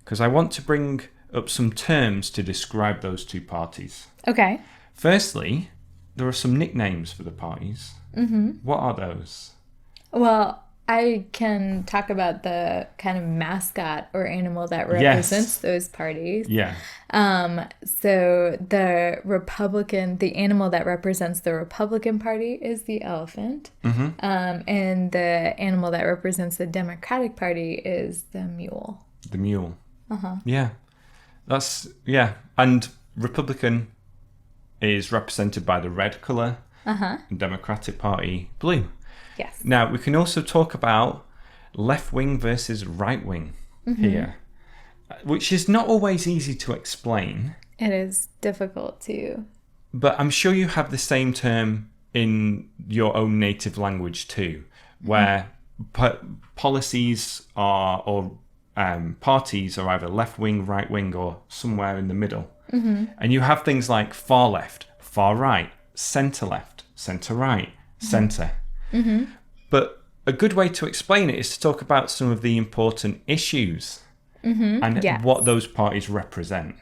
because I want to bring up some terms to describe those two parties. Okay. Firstly, there are some nicknames for the parties. Mm-hmm. What are those? Well, I can talk about the kind of mascot or animal that represents those parties. Yeah. So the animal that represents the Republican Party is the elephant. Mm-hmm. And the animal that represents the Democratic Party is the mule. The mule. Uh-huh. Yeah. And Republican is represented by the red colour. Uh-huh. And Democratic Party, blue. Yes. Now, we can also talk about left wing versus right wing here, which is not always easy to explain. It is difficult to. But I'm sure you have the same term in your own native language too, where policies are, or parties are either left wing, right wing, or somewhere in the middle. Mm-hmm. And you have things like far left, far right, centre left, centre right, centre. Mm-hmm. But a good way to explain it is to talk about some of the important issues and what those parties represent.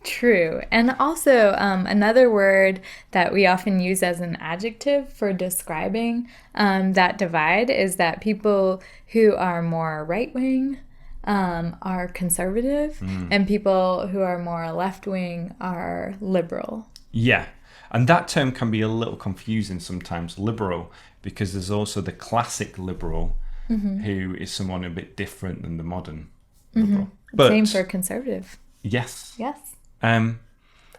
True. And also another word that we often use as an adjective for describing that divide is that people who are more right-wing are conservative and people who are more left-wing are liberal. Yeah. And that term can be a little confusing sometimes, liberal, because there's also the classic liberal who is someone a bit different than the modern liberal. But, same for conservative. Yes. Yes.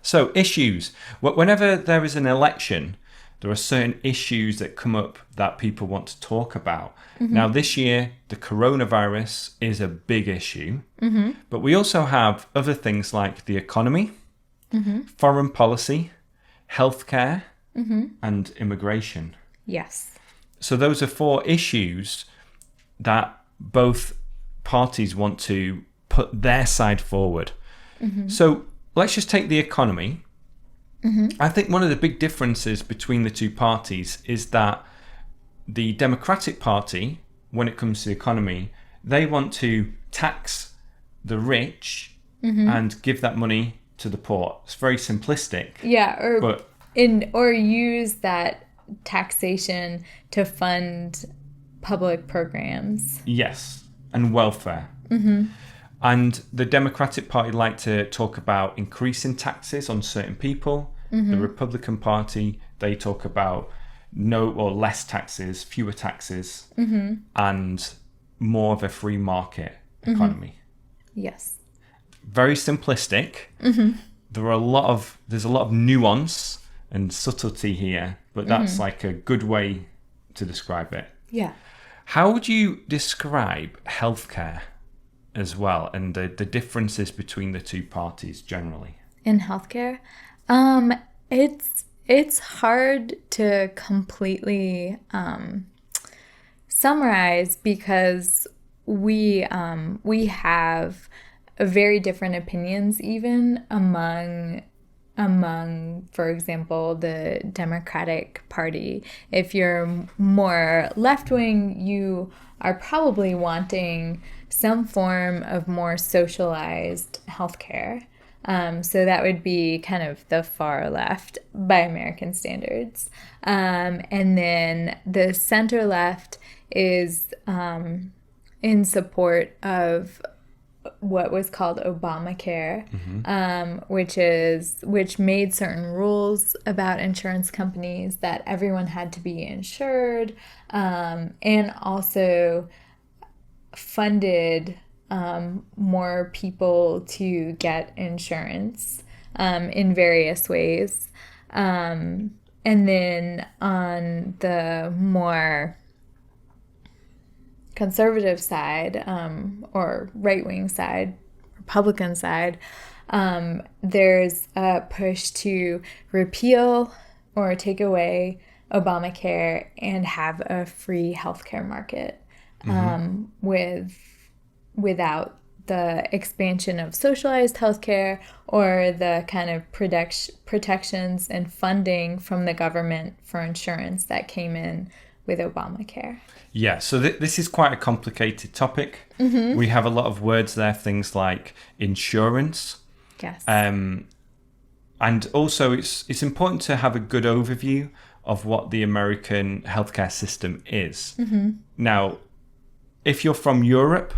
So issues. Whenever there is an election, there are certain issues that come up that people want to talk about. Now, this year, the coronavirus is a big issue, but we also have other things like the economy, foreign policy, healthcare, and immigration. Yes. So those are 4 issues that both parties want to put their side forward. So let's just take the economy. I think one of the big differences between the two parties is that the Democratic Party, when it comes to the economy, they want to tax the rich and give that money to the poor. It's very simplistic. Yeah, or use that taxation to fund public programs. Yes, and welfare. And the Democratic Party like to talk about increasing taxes on certain people. The Republican Party, they talk about no or less taxes, fewer taxes, and more of a free market economy. Yes. Very simplistic. There's a lot of nuance and subtlety here, but that's like a good way to describe it. Yeah. How would you describe healthcare as well, and the differences between the two parties generally? In healthcare, it's hard to completely summarize because we have very different opinions even among, for example, the Democratic Party. If you're more left-wing, you are probably wanting some form of more socialized healthcare. So that would be kind of the far left by American standards. And then the center left is in support of what was called Obamacare, which made certain rules about insurance companies that everyone had to be insured, and also funded more people to get insurance in various ways. And then on the more conservative side, or right-wing side, Republican side, there's a push to repeal or take away Obamacare and have a free healthcare market, without the expansion of socialized healthcare or the kind of protections and funding from the government for insurance that came in with Obamacare? Yeah, so this is quite a complicated topic. We have a lot of words there, things like insurance. Yes. And also it's important to have a good overview of what the American healthcare system is. Now, if you're from Europe,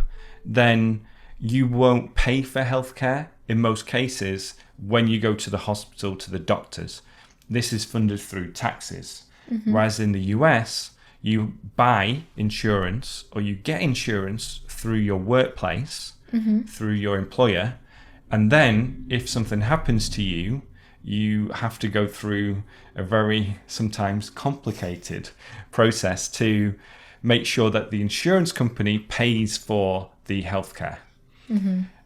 then you won't pay for healthcare in most cases when you go to the hospital, to the doctors. This is funded through taxes. Whereas in the US, you buy insurance or you get insurance through your workplace, through your employer. And then if something happens to you, you have to go through a very sometimes complicated process to make sure that the insurance company pays for the healthcare.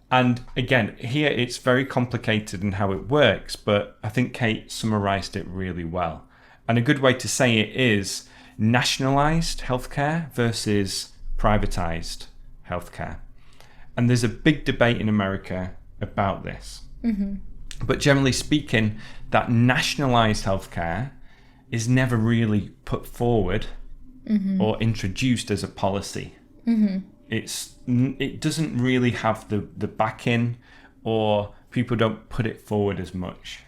And again, here it's very complicated in how it works, but I think Kate summarized it really well. And a good way to say it is nationalized healthcare versus privatized healthcare. And there's a big debate in America about this. But generally speaking, that nationalized healthcare is never really put forward or introduced as a policy. It doesn't really have the backing, or people don't put it forward as much.